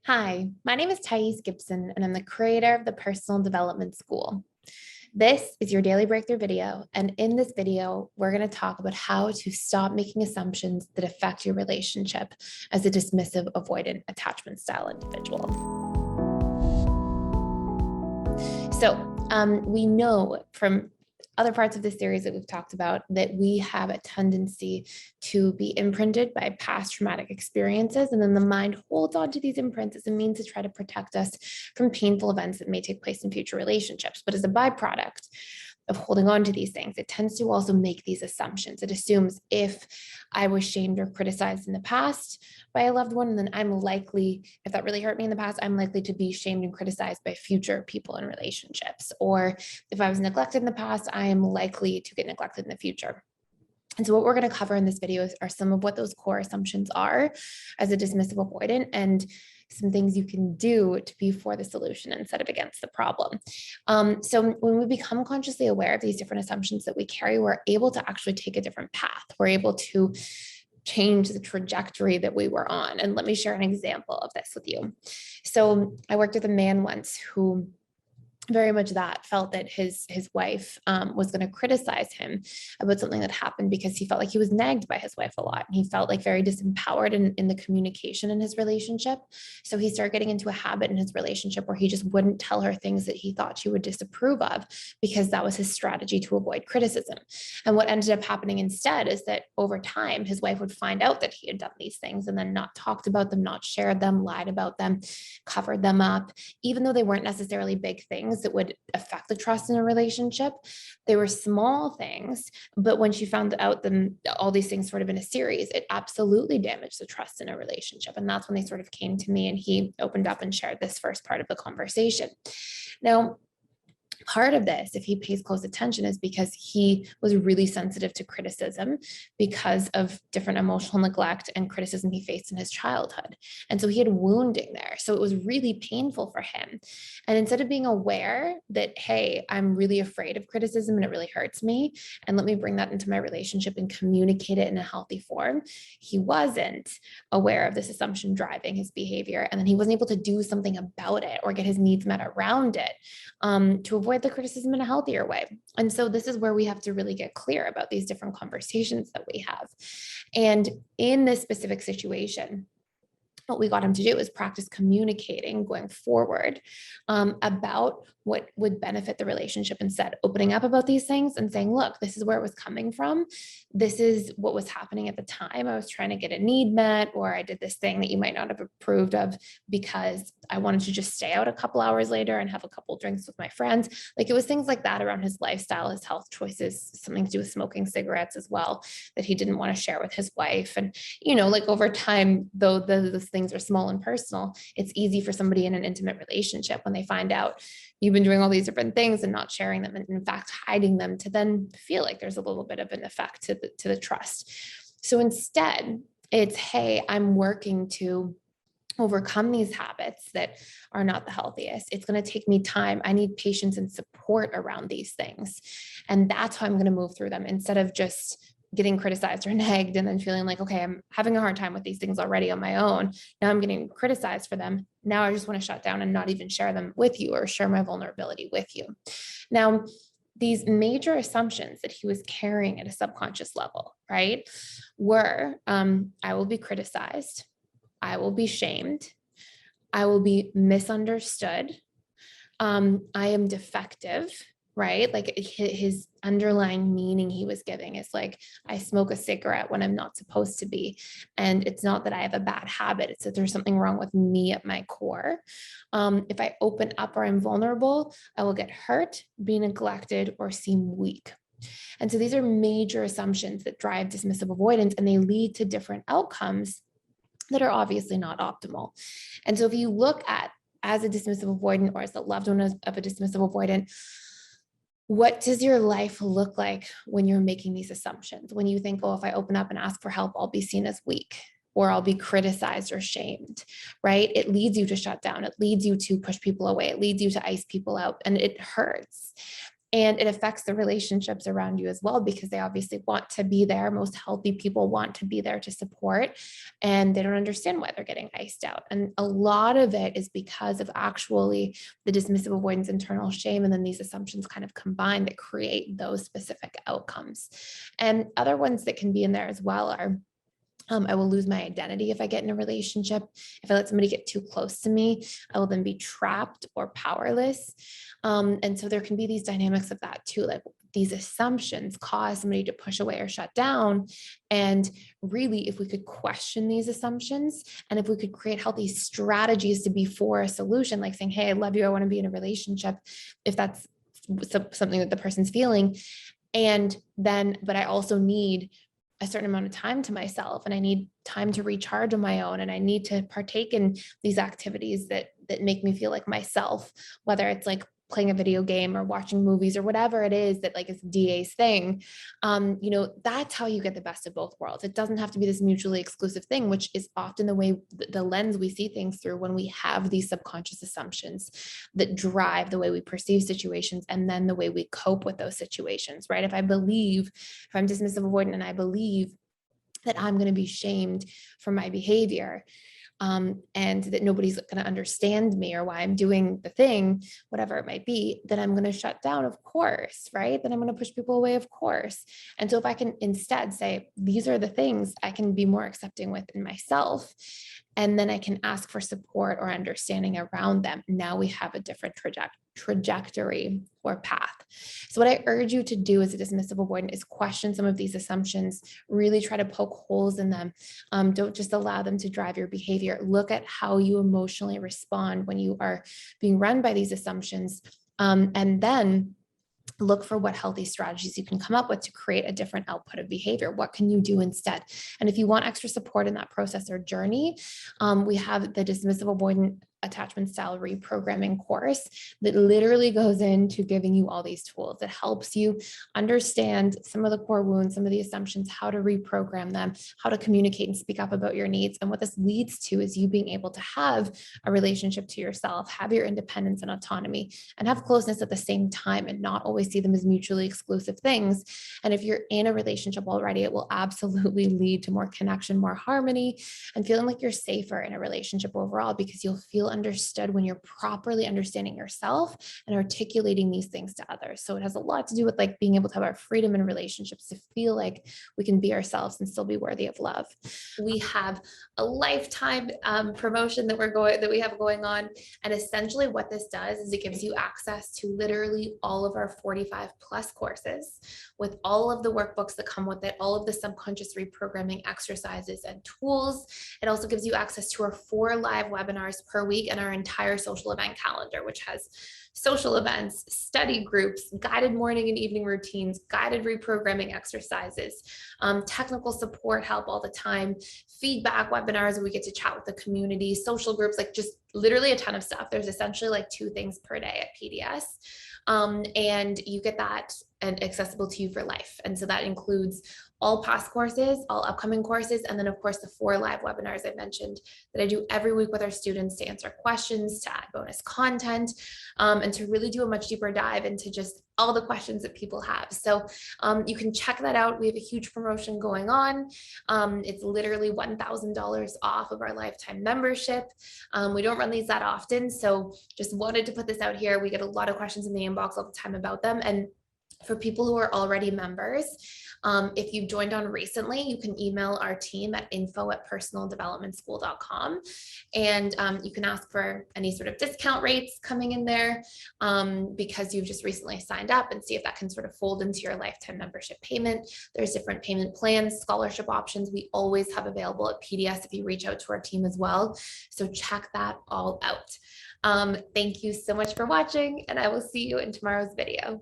Hi, my name is Gibson, and I'm the creator of the Personal Development School. This is your daily breakthrough video, and in this video, we're going to talk about how to stop making assumptions that affect your relationship as a dismissive, avoidant attachment style individual. So we know from other parts of this series that we've talked about that we have a tendency to be imprinted by past traumatic experiences. And then the mind holds on to these imprints as a means to try to protect us from painful events that may take place in future relationships. But as a byproduct of holding on to these things, it tends to also make these assumptions. It assumes if I was shamed or criticized in the past by a loved one, then I'm likely, if that really hurt me in the past, I'm likely to be shamed and criticized by future people in relationships. Or if I was neglected in the past, I am likely to get neglected in the future. And so what we're going to cover in this video are some of what those core assumptions are as a dismissive avoidant and some things you can do to be for the solution instead of against the problem. So when we become consciously aware of these different assumptions that we carry, we're able to actually take a different path. We're able to change the trajectory that we were on. And let me share an example of this with you. So I worked with a man once who very much that felt that his wife was going to criticize him about something that happened because he felt like he was nagged by his wife a lot. And he felt like very disempowered in the communication in his relationship. So he started getting into a habit in his relationship where he just wouldn't tell her things that he thought she would disapprove of because that was his strategy to avoid criticism. And what ended up happening instead is that over time, his wife would find out that he had done these things and then not talked about them, not shared them, lied about them, covered them up, even though they weren't necessarily big things that would affect the trust in a relationship. They were small things, but when she found out them all these things sort of in a series, it absolutely damaged the trust in a relationship. And that's when they sort of came to me and he opened up and shared this first part of the conversation. Now, part of this, if he pays close attention, is because he was really sensitive to criticism because of different emotional neglect and criticism he faced in his childhood. And so he had wounding there. So it was really painful for him. And instead of being aware that, hey, I'm really afraid of criticism and it really hurts me, and let me bring that into my relationship and communicate it in a healthy form, he wasn't aware of this assumption driving his behavior. And then he wasn't able to do something about it or get his needs met around it to avoid the criticism in a healthier way. And so this is where we have to really get clear about these different conversations that we have. And in this specific situation, what we got him to do is practice communicating going forward about what would benefit the relationship, instead opening up about these things and saying, look, this is where it was coming from. This is what was happening at the time. I was trying to get a need met, or I did this thing that you might not have approved of because I wanted to just stay out a couple hours later and have a couple drinks with my friends. Like, it was things like that around his lifestyle, his health choices, something to do with smoking cigarettes as well, that he didn't want to share with his wife. And, you know, like over time, though those things are small and personal, it's easy for somebody in an intimate relationship when they find out you've been doing all these different things and not sharing them, and in fact hiding them, to then feel like there's a little bit of an effect to the trust. So instead, it's, hey, I'm working to overcome these habits that are not the healthiest. It's going to take me time. I need patience and support around these things. And that's how I'm going to move through them, instead of just getting criticized or nagged and then feeling like, okay, I'm having a hard time with these things already on my own. Now I'm getting criticized for them. Now I just want to shut down and not even share them with you or share my vulnerability with you. Now, these major assumptions that he was carrying at a subconscious level, right, were I will be criticized, I will be shamed, I will be misunderstood, I am defective, right? Like his underlying meaning he was giving is like, I smoke a cigarette when I'm not supposed to be. And it's not that I have a bad habit. It's that there's something wrong with me at my core. If I open up or I'm vulnerable, I will get hurt, be neglected, or seem weak. And so these are major assumptions that drive dismissive avoidance, and they lead to different outcomes that are obviously not optimal. And so if you look at, as a dismissive avoidant or as the loved one of a dismissive avoidant, what does your life look like when you're making these assumptions? When you think, oh, if I open up and ask for help, I'll be seen as weak, or I'll be criticized or shamed, right? It leads you to shut down. It leads you to push people away. It leads you to ice people out, and it hurts. And it affects the relationships around you as well, because they obviously want to be there. Most healthy people want to be there to support, and they don't understand why they're getting iced out. And a lot of it is because of actually the dismissive avoidance, internal shame, and then these assumptions kind of combine that create those specific outcomes. And other ones that can be in there as well are, I will lose my identity if I get in a relationship. If I let somebody get too close to me, I will then be trapped or powerless. And so there can be these dynamics of that too. Like, these assumptions cause somebody to push away or shut down. And really, if we could question these assumptions, and if we could create healthy strategies to be for a solution, like saying, hey, I love you, I want to be in a relationship, if that's something that the person's feeling. And then, but I also need a certain amount of time to myself, and I need time to recharge on my own, and I need to partake in these activities that make me feel like myself, whether it's like playing a video game or watching movies or whatever it is that like is DA's thing. That's how you get the best of both worlds. It doesn't have to be this mutually exclusive thing, which is often the way, the lens we see things through when we have these subconscious assumptions that drive the way we perceive situations, and then the way we cope with those situations, right? If I'm dismissive avoidant and I believe that I'm going to be shamed for my behavior, and that nobody's going to understand me or why I'm doing the thing, whatever it might be, then I'm going to shut down, of course, right? Then I'm going to push people away, of course. And so if I can instead say, these are the things I can be more accepting within myself, and then I can ask for support or understanding around them, now we have a different trajectory or path. So what I urge you to do as a dismissive avoidant is question some of these assumptions, really try to poke holes in them. Don't just allow them to drive your behavior. Look at how you emotionally respond when you are being run by these assumptions. And then look for what healthy strategies you can come up with to create a different output of behavior. What can you do instead? And if you want extra support in that process or journey, we have the dismissive avoidant attachment style reprogramming course that literally goes into giving you all these tools. It helps you understand some of the core wounds, some of the assumptions, how to reprogram them, how to communicate and speak up about your needs. And what this leads to is you being able to have a relationship to yourself, have your independence and autonomy, and have closeness at the same time, and not always see them as mutually exclusive things. And if you're in a relationship already, it will absolutely lead to more connection, more harmony, and feeling like you're safer in a relationship overall, because you'll feel understood when you're properly understanding yourself and articulating these things to others. So it has a lot to do with like being able to have our freedom in relationships, to feel like we can be ourselves and still be worthy of love. We have a lifetime promotion that we have going on. And essentially what this does is it gives you access to literally all of our 45 plus courses, with all of the workbooks that come with it, all of the subconscious reprogramming exercises and tools. It also gives you access to our 4 live webinars per week and our entire social event calendar, which has social events, study groups, guided morning and evening routines, guided reprogramming exercises, technical support help all the time, feedback webinars where we get to chat with the community, social groups, like just literally a ton of stuff. There's essentially like 2 things per day at PDS. And you get that and accessible to you for life. And so that includes all past courses, all upcoming courses, and then of course the 4 live webinars I mentioned that I do every week with our students to answer questions, to add bonus content, and to really do a much deeper dive into just all the questions that people have. So you can check that out. We have a huge promotion going on. It's literally $1,000 off of our lifetime membership. We don't run these that often, so just wanted to put this out here. We get a lot of questions in the inbox all the time about them. And for people who are already members, if you've joined on recently, you can email our team at info@personaldevelopmentschool.com, and you can ask for any sort of discount rates coming in there because you've just recently signed up, and see if that can sort of fold into your lifetime membership payment. There's different payment plans, scholarship options we always have available at PDS if you reach out to our team as well. So check that all out. Thank you so much for watching, and I will see you in tomorrow's video.